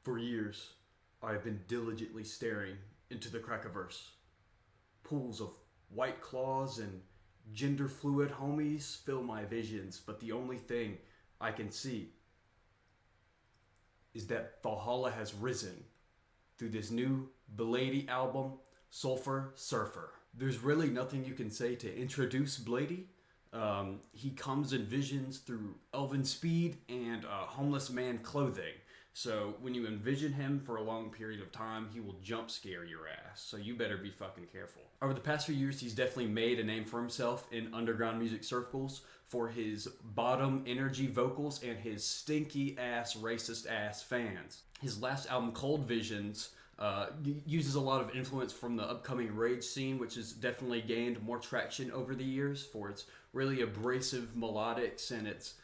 For years, I have been diligently staring into the crackiverse. Pools of white claws and gender fluid homies fill my visions, but the only thing I can see is that Valhalla has risen through this new Bladee album, Sulfur Surfer. There's really nothing you can say to introduce Bladee. He comes in visions through elven speed and homeless man clothing. So when you envision him for a long period of time, he will jump scare your ass. So you better be fucking careful. Over the past few years, he's definitely made a name for himself in underground music circles for his bottom energy vocals and his stinky ass, racist ass fans. His last album, Cold Visions, uses a lot of influence from the upcoming rage scene, which has definitely gained more traction over the years for its really abrasive melodics and its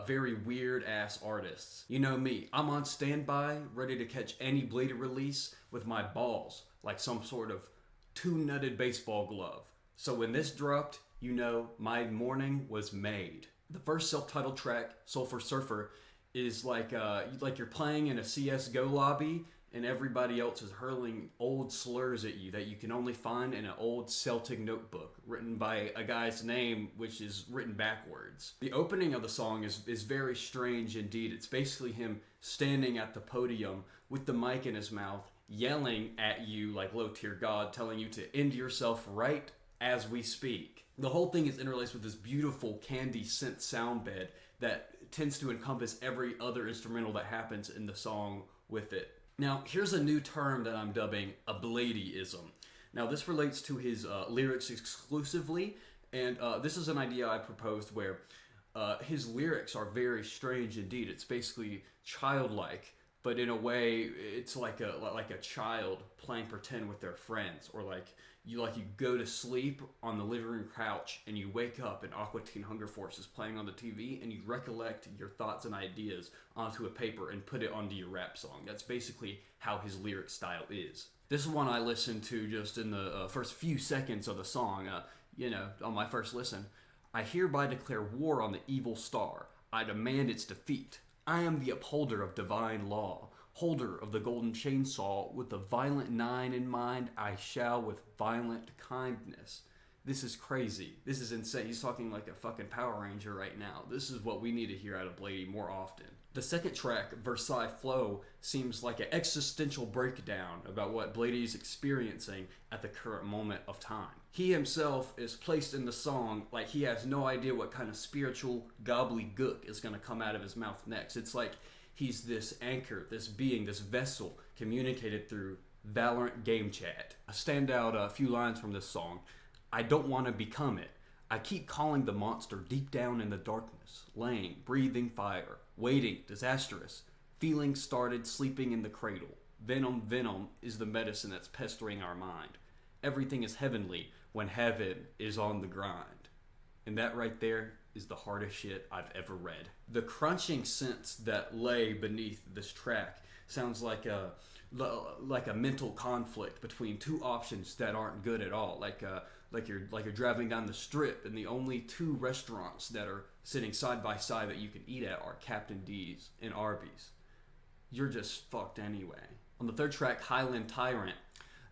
very weird ass artists. You know me, I'm on standby, ready to catch any Bladee release with my balls, like some sort of two-nutted baseball glove. So when this dropped, you know my morning was made. The first self-titled track, Sulfur Surfer, is like you're playing in a CS:GO lobby and everybody else is hurling old slurs at you that you can only find in an old Celtic notebook written by a guy's name which is written backwards. The opening of the song is very strange indeed. It's basically him standing at the podium with the mic in his mouth, yelling at you like low tier god, telling you to end yourself right as we speak. The whole thing is interlaced with this beautiful candy synth sound bed that tends to encompass every other instrumental that happens in the song with it. Now, here's a new term that I'm dubbing a Bladeeism. Now, this relates to his lyrics exclusively, and this is an idea I proposed where his lyrics are very strange indeed. It's basically childlike, but in a way, it's like a child playing pretend with their friends, or like you go to sleep on the living room couch and you wake up and Aqua Teen Hunger Force is playing on the TV and you recollect your thoughts and ideas onto a paper and put it onto your rap song. That's basically how his lyric style is. This is one I listened to just in the first few seconds of the song, on my first listen. I hereby declare war on the evil star. I demand its defeat. I am the upholder of divine law. Holder of the golden chainsaw, with the violent nine in mind, I shall with violent kindness. This is crazy. This is insane. He's talking like a fucking Power Ranger right now. This is what we need to hear out of Bladee more often. The second track, Versailles Flow, seems like an existential breakdown about what Bladee is experiencing at the current moment of time. He himself is placed in the song like he has no idea what kind of spiritual gobbledygook is going to come out of his mouth next. It's like he's this anchor, this being, this vessel communicated through Valorant game chat. A standout few lines from this song. I don't want to become it. I keep calling the monster deep down in the darkness, laying, breathing fire, waiting, disastrous, feeling started, sleeping in the cradle. Venom is the medicine that's pestering our mind. Everything is heavenly when heaven is on the grind. And that right there is the hardest shit I've ever read. The crunching synths that lay beneath this track sounds like a mental conflict between two options that aren't good at all. Like you're driving down the strip and the only two restaurants that are sitting side by side that you can eat at are Captain D's and Arby's. You're just fucked anyway. On the third track, Highland Tyrant,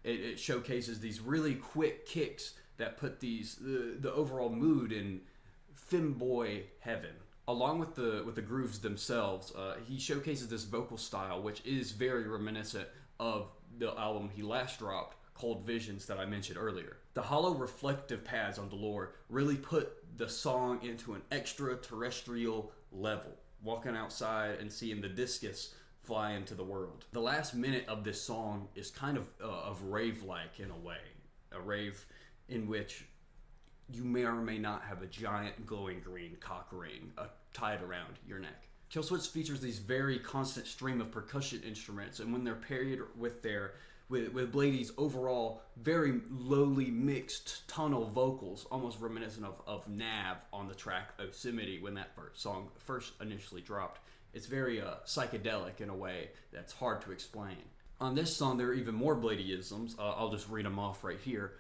it showcases these really quick kicks that put the overall mood in femboy heaven. Along with the grooves themselves, he showcases this vocal style which is very reminiscent of the album he last dropped, Cold Visions, that I mentioned earlier. The hollow reflective pads on Delore really put the song into an extraterrestrial level, walking outside and seeing the discus fly into the world. The last minute of this song is kind of rave-like in a way. A rave in which you may or may not have a giant glowing green cock ring tied around your neck. Killswitch features these very constant stream of percussion instruments, and when they're paired with Bladee's overall very lowly mixed tonal vocals, almost reminiscent of Nav on the track Yosemite when that song first initially dropped. It's very psychedelic in a way that's hard to explain. On this song, there are even more Bladeeisms. I'll just read them off right here.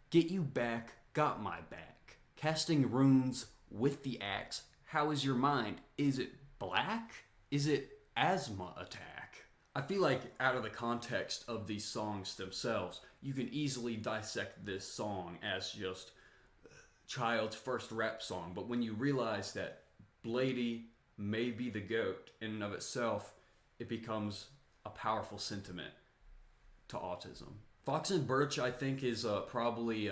Get you back, got my back. Casting runes with the axe. How is your mind? Is it black? Is it asthma attack. I feel like out of the context of these songs themselves, you can easily dissect this song as just Child's first rap song. But when you realize that Bladee may be the GOAT in and of itself, it becomes a powerful sentiment to autism. Fox and Birch, I think, is probably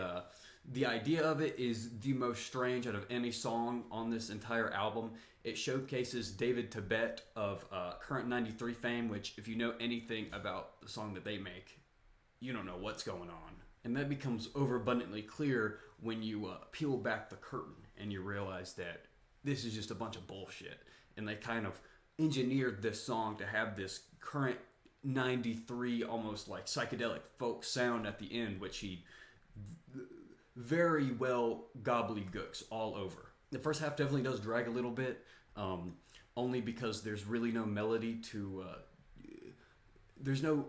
the idea of it is the most strange out of any song on this entire album. It showcases David Tibet of Current 93 fame, which, if you know anything about the song that they make, you don't know what's going on. And that becomes overabundantly clear when you peel back the curtain and you realize that this is just a bunch of bullshit. And they kind of engineered this song to have this Current 93 almost like psychedelic folk sound at the end, which he very well gobbledygooks all over. The first half definitely does drag a little bit, only because there's really no melody to there's no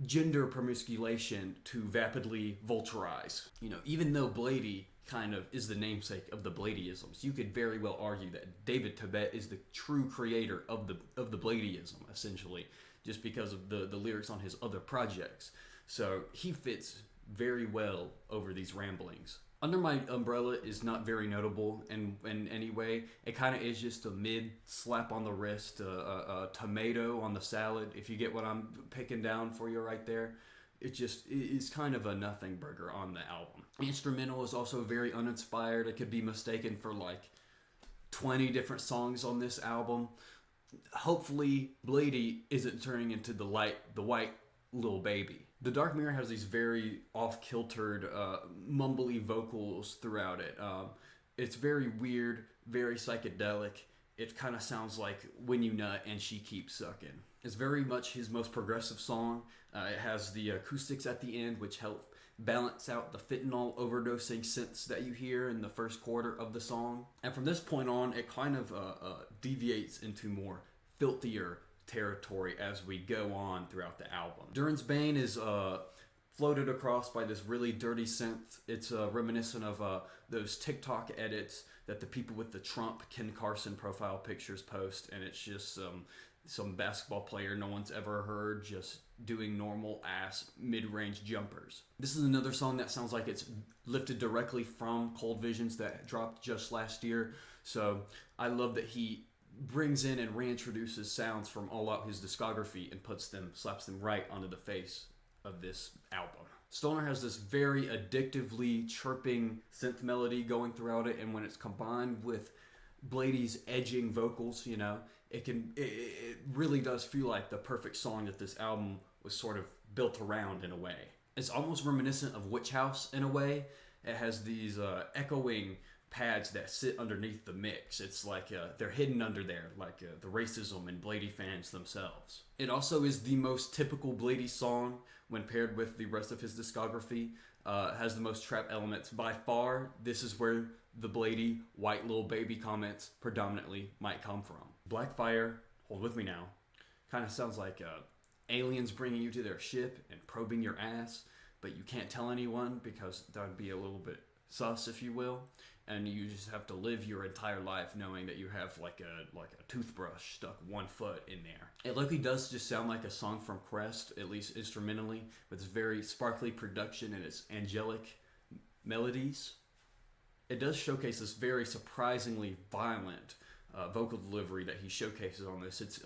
gender promisculation to vapidly vulturize. You know, even though Bladee kind of is the namesake of the Bladeeisms, you could very well argue that David Tibet is the true creator of the Bladeeism, essentially, just because of the lyrics on his other projects. So he fits very well over these ramblings. Under My Umbrella is not very notable in any way. It kind of is just a mid slap on the wrist, a tomato on the salad, if you get what I'm picking down for you right there. It is kind of a nothing burger on the album. The instrumental is also very uninspired. It could be mistaken for like 20 different songs on this album. Hopefully, Bladee isn't turning into the white little baby. The Dark Mirror has these very off-kiltered, mumbly vocals throughout it. It's very weird, very psychedelic. It kind of sounds like When You Nut and She Keeps Sucking. It's very much his most progressive song. It has the acoustics at the end, which help balance out the fentanyl overdosing synths that you hear in the first quarter of the song. And from this point on, it kind of deviates into more filthier territory as we go on throughout the album. Duran's Bane is floated across by this really dirty synth. It's reminiscent of those TikTok edits that the people with the Trump Ken Carson profile pictures post, and it's just some basketball player no one's ever heard just doing normal ass mid-range jumpers. This is another song that sounds like it's lifted directly from Cold Visions that dropped just last year. So I love that he brings in and reintroduces sounds from all out his discography and slaps them right onto the face of this album. Stoner has this very addictively chirping synth melody going throughout it, and when it's combined with Bladee's edging vocals, you know, it really does feel like the perfect song that this album was sort of built around in a way. It's almost reminiscent of Witch House in a way. It has these echoing pads that sit underneath the mix. It's like they're hidden under there, like the racism in Bladee fans themselves. It also is the most typical Bladee song when paired with the rest of his discography. Has the most trap elements. By far, this is where the Bladee white little baby comments predominantly might come from. Blackfire, Hold With Me Now, kind of sounds like aliens bringing you to their ship and probing your ass, but you can't tell anyone because that would be a little bit sus, if you will. And you just have to live your entire life knowing that you have like a toothbrush stuck 1 foot in there. It likely does just sound like a song from Crest, at least instrumentally, with its very sparkly production and its angelic melodies. It does showcase this very surprisingly violent vocal delivery that he showcases on this. It's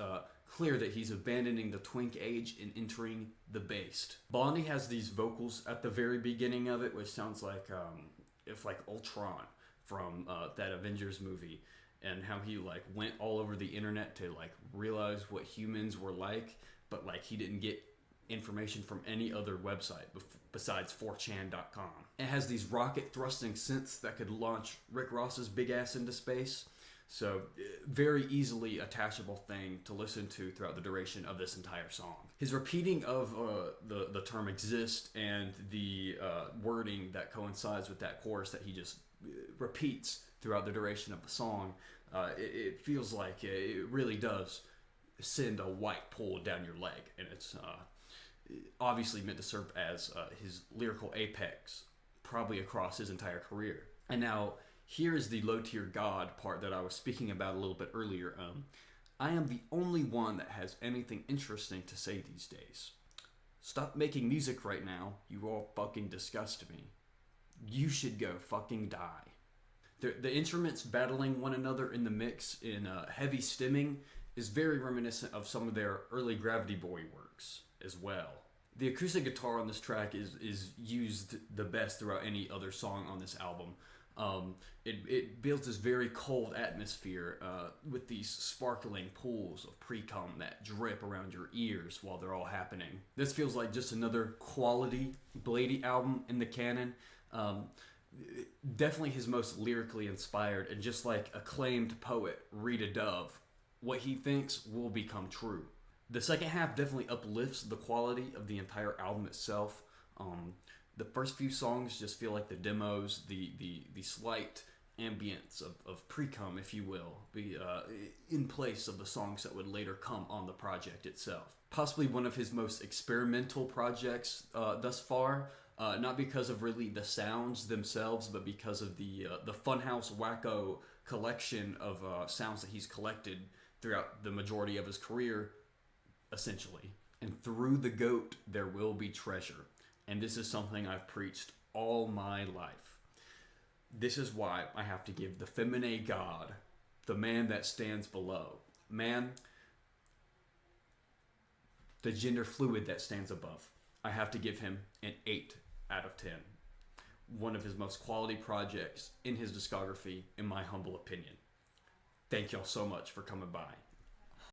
clear that he's abandoning the twink age and entering the based. Blondie has these vocals at the very beginning of it, which sounds like if like Ultron from that Avengers movie, and how he like went all over the internet to like realize what humans were like, but like he didn't get information from any other website besides 4chan.com. It has these rocket thrusting synths that could launch Rick Ross's big ass into space. So very easily attachable thing to listen to throughout the duration of this entire song. His repeating of the term exist and the wording that coincides with that chorus that he just repeats throughout the duration of the song, it feels like it really does send a white pull down your leg, and it's obviously meant to serve as his lyrical apex probably across his entire career. And now here is the low tier God part that I was speaking about a little bit earlier. I am the only one that has anything interesting to say these days. Stop making music right now. You all fucking disgust me. You should go fucking die. The instruments battling one another in the mix in heavy stimming is very reminiscent of some of their early Gravity Boy works as well. The acoustic guitar on this track is used the best throughout any other song on this album. It builds this very cold atmosphere with these sparkling pools of pre-cum that drip around your ears while they're all happening. This feels like just another quality Bladee album in the canon. Definitely his most lyrically inspired, and just like acclaimed poet Rita Dove, what he thinks will become true. The second half definitely uplifts the quality of the entire album itself. The first few songs just feel like the demos, the slight ambience of pre-cum, if you will, in place of the songs that would later come on the project itself. Possibly one of his most experimental projects thus far, not because of really the sounds themselves, but because of the Funhouse Wacko collection of sounds that he's collected throughout the majority of his career, essentially. And through the goat, there will be treasure. And this is something I've preached all my life. This is why I have to give the feminine god, the man that stands below, man, the gender fluid that stands above, I have to give him an 8 out of 10. One of his most quality projects in his discography, in my humble opinion. Thank y'all so much for coming by.